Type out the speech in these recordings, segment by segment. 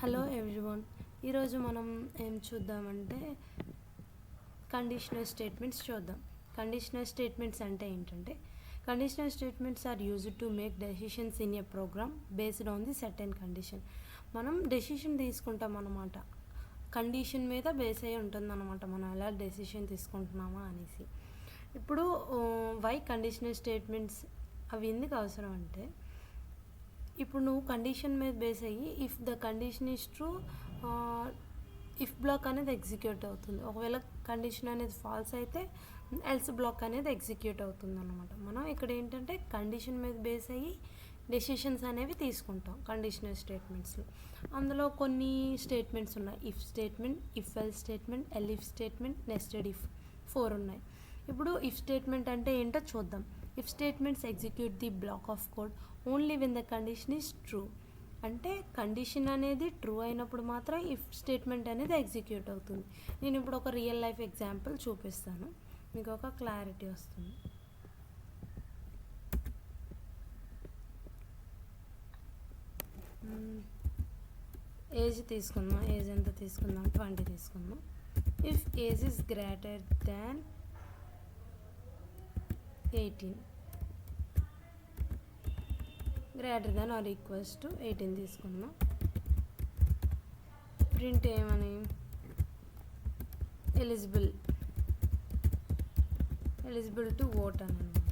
Hello everyone. ఈరోజు మనం ఏం చూద్దామంటే కండిషనల్ స్టేట్మెంట్స్ చూద్దాం. కండిషనల్ స్టేట్మెంట్స్ అంటే ఏంటంటే conditional statements are used to make decisions in a program based on the certain condition. మనం డెసిషన్ తీసుకుంటాం అన్నమాట, కండిషన్ మీద బేస్ అయి ఉంటుందన్నమాట మనం ఎలా డెసిషన్ తీసుకుంటున్నామా అనేసి. ఇప్పుడు వై కండిషనల్ స్టేట్మెంట్స్ అవి ఎందుకు అవసరం అంటే, ఇప్పుడు నువ్వు కండిషన్ మీద బేస్ అయ్యి if the condition is true if block అనేది ఎగ్జిక్యూట్ అవుతుంది. ఒకవేళ కండిషన్ అనేది ఫాల్స్ అయితే ఎల్స్ బ్లాక్ అనేది ఎగ్జిక్యూట్ అవుతుంది అన్నమాట. మనం ఇక్కడ ఏంటంటే కండిషన్ మీద బేస్ అయ్యి డెసిషన్స్ అనేవి తీసుకుంటాం కండిషనల్ స్టేట్మెంట్స్లో. అందులో కొన్ని స్టేట్మెంట్స్ ఉన్నాయి. If statement, if L statement, L if statement, nested if 4 ఉన్నాయి. ఇప్పుడు ఇఫ్ స్టేట్మెంట్ అంటే ఏంటో చూద్దాం. If statements execute the black of code only when the condition is true. అంటే కండిషన్ అనేది ట్రూ అయినప్పుడు మాత్రం ఇఫ్ స్టేట్మెంట్ అనేది ఎగ్జిక్యూట్ అవుతుంది. నేను ఇప్పుడు ఒక రియల్ లైఫ్ ఎగ్జాంపుల్ చూపిస్తాను, మీకు ఒక క్లారిటీ వస్తుంది. ఏజ్ తీసుకుందాం. ఏజ్ ఎంత తీసుకుందాం? 20 తీసుకుందాం. If age is greater than 18, greater than or equals to 18 తీసుకుందాం. ప్రింట్ ఏమని ఎలిజిబుల్ టు ఓట్ అని అనమాట.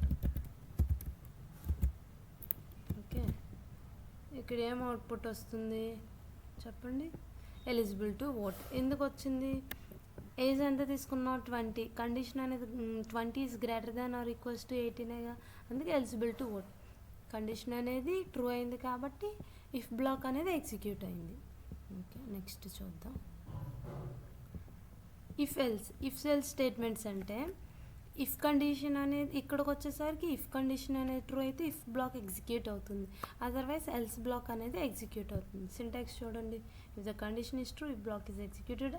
ఓకే, ఇక్కడ ఏం అవుట్పుట్ వస్తుంది చెప్పండి? Eligible to vote. ఎందుకు వచ్చింది? ఏజ్ ఎంత తీసుకున్నావు? 20. కండిషన్ అనేది 20 is greater than or equals to 18గా, అందుకే ఎలిజిబుల్ టు ఓట్. కండిషన్ అనేది ట్రూ అయింది కాబట్టి ఇఫ్ బ్లాక్ అనేది ఎగ్జిక్యూట్ అయింది. ఓకే, నెక్స్ట్ చూద్దాం. ఇఫ్ ఎల్స్ స్టేట్మెంట్స్ అంటే ఇఫ్ కండిషన్ అనేది ఇక్కడికి వచ్చేసరికి ఇఫ్ కండిషన్ అనేది ట్రూ అయితే ఇఫ్ బ్లాక్ ఎగ్జిక్యూట్ అవుతుంది, అదర్వైజ్ ఎల్స్ బ్లాక్ అనేది ఎగ్జిక్యూట్ అవుతుంది. సింటాక్స్ చూడండి. If the condition is true if block is executed,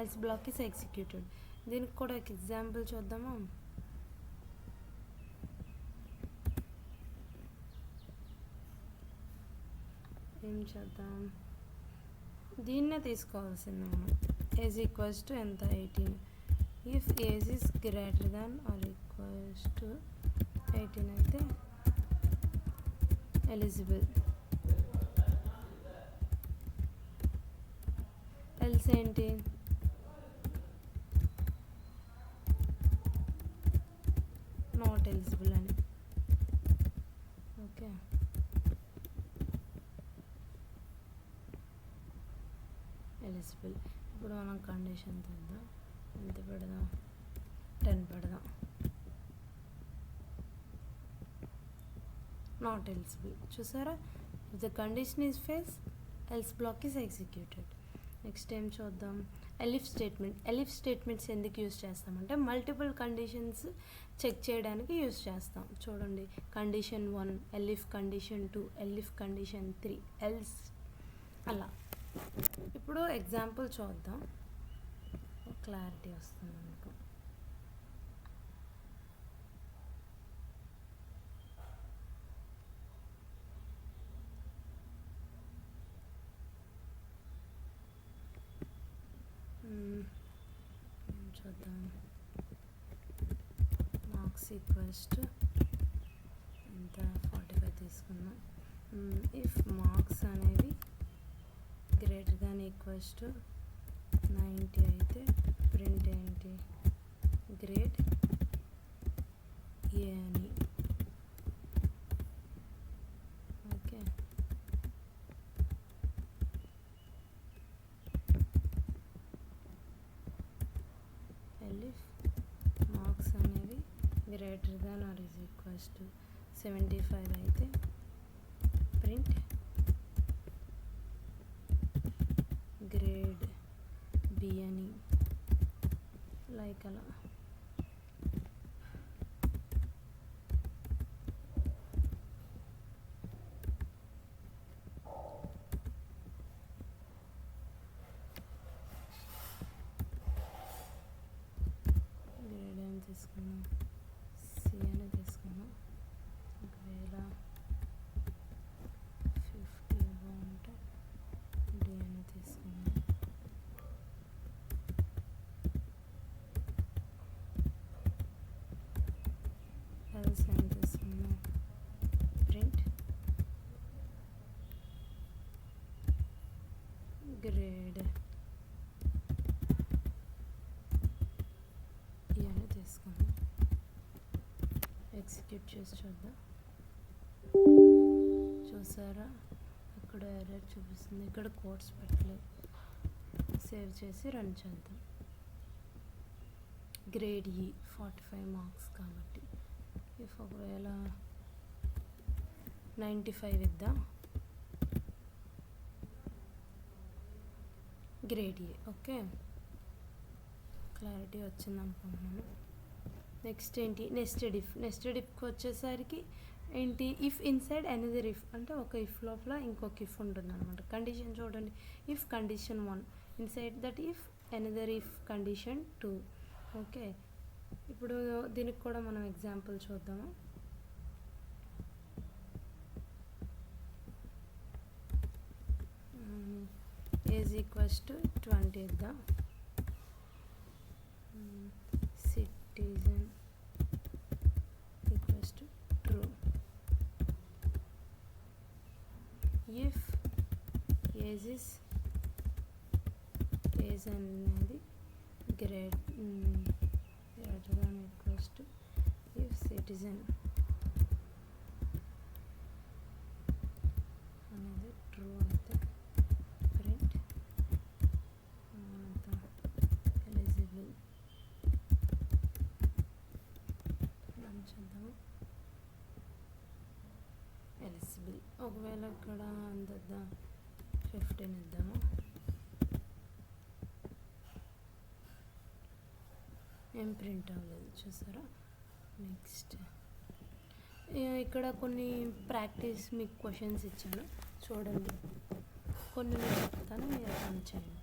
else block is executed. దీనికి కూడా ఒక ఎగ్జాంపుల్ చూద్దామా? ఏం చేద్దాం? దీన్నే తీసుకోవాల్సింది మనం. ఏజ్ ఈక్వల్స్ టు ఎంత? 18. If age is greater than or equals to 18 అయితే ఎలిజిబుల్. ఎల్స్ ఏంటి? నాట్ ఎలిజిబుల్ అని. Okay, eligible. ఇప్పుడు మనం కండిషన్ తెద్దాం. ఎంత పెడదాం? 10 పెడదాం. Not eligible. చూసారా? If the condition is fails else block is executed. Next ఏం చూద్దాం? Elif statement. ఎలిఫ్ స్టేట్మెంట్స్ ఎందుకు యూజ్ చేస్తామంటే మల్టిపుల్ కండిషన్స్ చెక్ చేయడానికి యూజ్ చేస్తాం. చూడండి, condition 1, elif condition 2, elif condition 3, else అలా. ఇప్పుడు ఎగ్జాంపుల్ చూద్దాం, క్లారిటీ వస్తుంది మీకు. చూద్దాం. మార్క్స్ ఈక్వల్స్ టు ఎంత? 45 తీసుకుందాం. ఇఫ్ మార్క్స్ అనేవి గ్రేటర్ దాన్ ఈక్వల్స్ టు 90 అయితే ప్రింట్ ఏంటి? గ్రేడ్ ఏ అని. ఓకే, ఎలిఫ్ మార్క్స్ అనేవి greater than are is equals to 75 అయితే ప్రింట్ గ్రేడ్ బి అని. లైక్ అలా. గ్రేడ్ ఏం తీసుకున్నాం? సి అని తీసుకున్నాం. ఒకవేళ 50 బాగుంటే గ్రేడ్ ఇవన్నీ తీసుకుందాం. ఎగ్జిక్యూట్ చేసి చూద్దాం. చూసారా, ఇక్కడ ఎర్రర్ చూపిస్తుంది, ఇక్కడ కోడ్స్ పెట్టలేదు. సేవ్ చేసి రన్ చేద్దాం. గ్రేడ్ ఈ 45 మార్క్స్ కాబట్టి ఇఫ్ ఒకవేళ 95 ఇద్దాం. Grade A. ఓకే, క్లారిటీ వచ్చింది అనుకుంటున్నాను. నెక్స్ట్ ఏంటి, నెస్టెడ్ ఇఫ్. నెస్టెడ్ ఇఫ్కి వచ్చేసరికి ఏంటి, ఇఫ్ ఇన్సైడ్ అనదర్ ఇఫ్ అంటే ఒక ఇఫ్ లోపల ఇంకొక ఇఫ్ ఉంటుంది అనమాట. కండిషన్ చూడండి, if condition 1 inside that if another if condition 2. Okay, ఇప్పుడు దీనికి కూడా మనం ఎగ్జాంపుల్ చూద్దాము. ఏజ్ ఈక్వల్స్ టు 20 ఇద్దాం. Citizen equals to true. If age అనేది great greater than equals to if citizen అనేది ట్రూ అయితే ప్రింట్ ఎలిజిబుల్ రన్ చేద్దాము. ఎలిజిబుల్. ఒకవేళ ఇక్కడ అంత 15 ఇద్దాము. ఏం ప్రింట్ అవ్వలేదు, చూసారా. నెక్స్ట్ ఇక్కడ కొన్ని ప్రాక్టీస్ మీకు క్వశ్చన్స్ ఇచ్చాను, చూడండి. కొన్ని నేను చెప్తాను, మీరు రన్ చేయండి.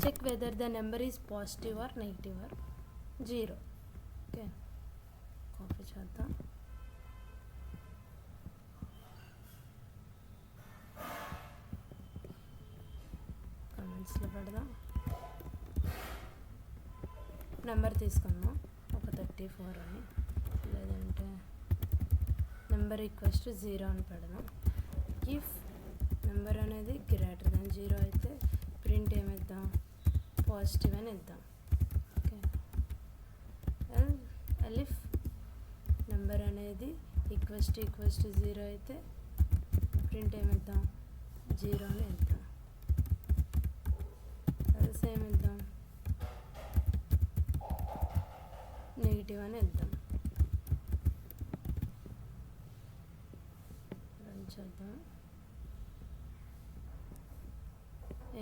Check whether the number is positive or negative or 0. Okay, copy చేద్దాం. కమెంట్స్లో పెడదాం. నెంబర్ తీసుకుందాం, ఒక 34 అని, లేదంటే నెంబర్ ఈక్వల్స్ టు 0 అని పెడదాం. ఇఫ్ నెంబర్ అనేది గ్రేటర్ దాన్ 0 అయితే ప్రింట్ ఏమిద్దాం, పాజిటివ్ అని ఇద్దాం. ఓకే, ఇఫ్ నెంబర్ అనేది ఈక్వల్స్ టు 0 అయితే ప్రింట్ ఏమిద్దాం, 0 అని ఇద్దాం. సేమ్ ఇద్దాం, నెగిటివ్ అని ఇద్దాం. రన్ చేద్దాం.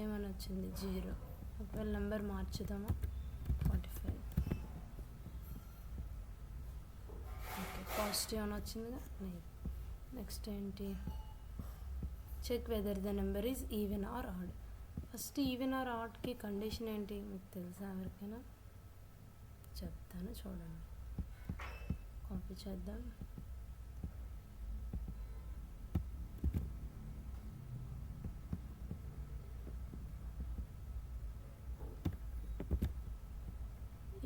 ఏమని వచ్చింది, 0. ఒకవేళ నెంబర్ మార్చుదామా, 45. ఓకే, పాజిటివ్ అని వచ్చిందిగా. నెక్స్ట్ ఏంటి, check whether the number is even or odd. First even or ఆడ్కి కండిషన్ ఏంటి మీకు తెలుసా ఎవరికైనా? చెప్తాను, చూడండి. కాపీ చేద్దాం.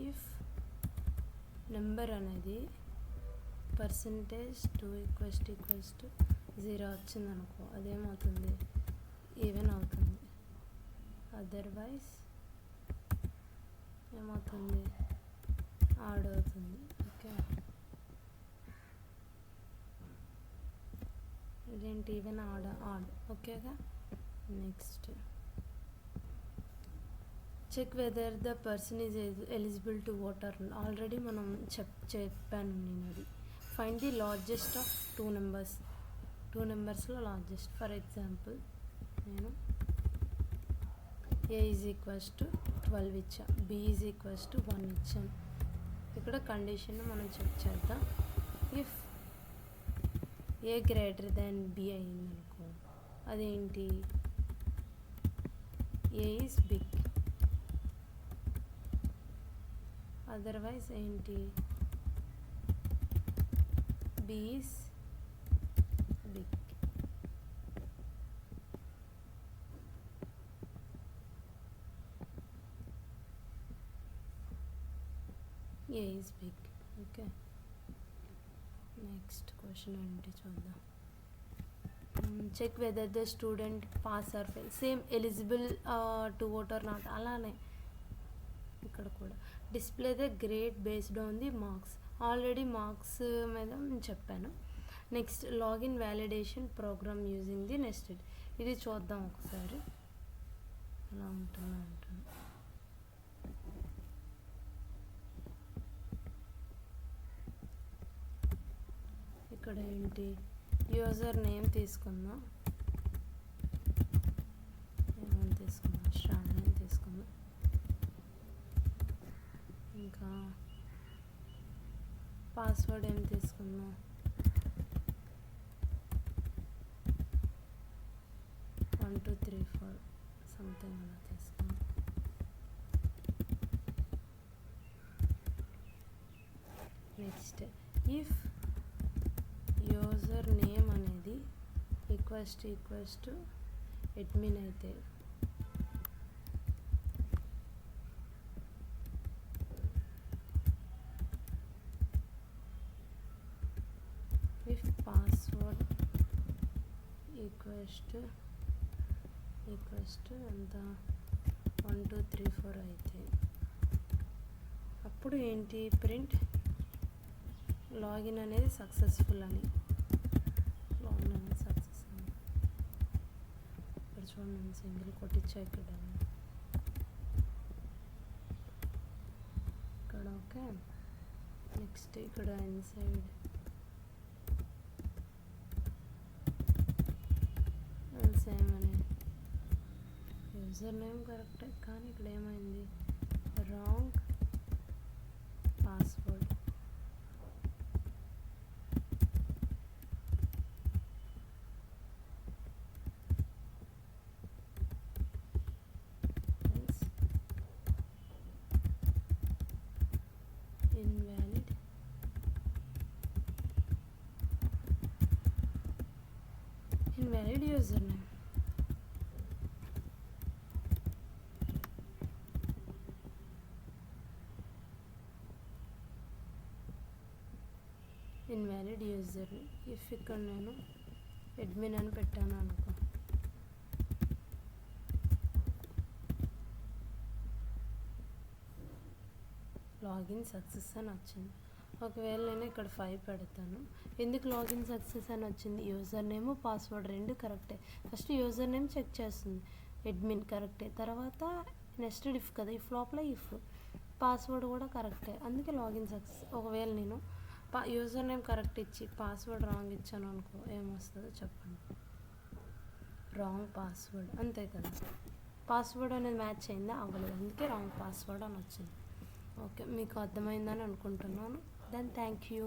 ఇఫ్ నెంబర్ అనేది %2 ఈక్వల్స్ టు 0 వచ్చిందనుకో, అదేమవుతుంది, ఈవెన్ అవుతుంది. అదర్వైజ్ ఏమవుతుంది, ఆడ్ అవుతుంది. ఓకే, ఇదేంటి, ఈవెన్ ఆడ్. ఓకేగా. Next check whether the person is eligible to voter. Already మనం చెప్పాను నేను అది. Find the largest of 2 numbers. 2 నెంబర్స్లో లార్జెస్ట్. ఫర్ ఎగ్జాంపుల్ నేను ఏ ఈజ్ ఈక్వల్స్ టు 12 ఇచ్చా, బి ఈజ్ ఈక్వల్స్ టు 1 ఇచ్చాను. ఇక్కడ కండిషన్ మనం చెక్ చేద్దాం. If A greater than B అయిందనుకో, అదేంటి, ఏ ఈజ్ బిగ్. అదర్వైజ్ ఏంటి, B is big. A is big. Okay, next question ఏంటి చూద్దాం. Check whether the student pass or fail, same eligible to vote or not అలానే ఇక్కడ కూడా. Display the grade based on the marks, already marks మీద నేను చెప్పాను. Next login validation program using the nested, ఇది చూద్దాం ఒకసారి ఎలా ఉంటుందో అంటుంది. ఇక్కడ ఏంటి, యూజర్ నేమ్ తీసుకుందాం, ఏమని తీసుకుందాం, శ్రావణి తీసుకుందాం. ఇంకా పాస్వర్డ్ ఏం తీసుకుందాం, 1234 సంథింగ్ అలా తీసుకుందాం. నెక్స్ట్ ఇఫ్ యూజర్ నేమ్ అనేది ఈక్వల్స్ టు అడ్మిన్ అయితే ఇఫ్ పాస్వర్డ్ ఈక్వల్స్ టు ఎంత 1234 అయితే అప్పుడు ఏంటి, ప్రింట్ లాగిన్ అనేది సక్సెస్ఫుల్ అని, లాగిన్ అనేది సక్సెస్ అని. ఇక్కడ చూడండి సింగిల్ కొట్టించా ఇక్కడ ఓకే. నెక్స్ట్ ఇక్కడ ఇన్సైడ్ సేమ్ అని యూజర్ నేమ్ కరెక్టే, కానీ ఇక్కడ ఏమైంది, wrong password. Invalid user name. Invalid user if ఇక్కడ నేను అడ్మిన్ అని పెట్టాను అనుకో, లాగిన్ సక్సెస్ అని వచ్చింది. ఒకవేళ నేను ఇక్కడ 5 పెడతాను, ఎందుకు లాగిన్ సక్సెస్ అని వచ్చింది, యూజర్ నేమ్ పాస్వర్డ్ రెండు కరెక్టే. ఫస్ట్ యూజర్ నేమ్ చెక్ చేస్తుంది, అడ్మిన్ కరెక్టే, తర్వాత నెస్టెడ్ ఇఫ్ కదా, ఇఫ్ లోపల ఇఫ్, పాస్వర్డ్ కూడా కరెక్టే, అందుకే లాగిన్ సక్సెస్. ఒకవేళ నేను యూజర్ నేమ్ కరెక్ట్ ఇచ్చి పాస్వర్డ్ రాంగ్ ఇచ్చాను అనుకో, ఏమొస్తుందో చెప్పండి, రాంగ్ పాస్వర్డ్, అంతే కదా. పాస్వర్డ్ అనేది మ్యాచ్ అయిందా, అవ్వలేదు, అందుకే రాంగ్ పాస్వర్డ్ అని వచ్చింది. ఓకే, మీకు అర్థమైందని అనుకుంటున్నాను. Then thank you.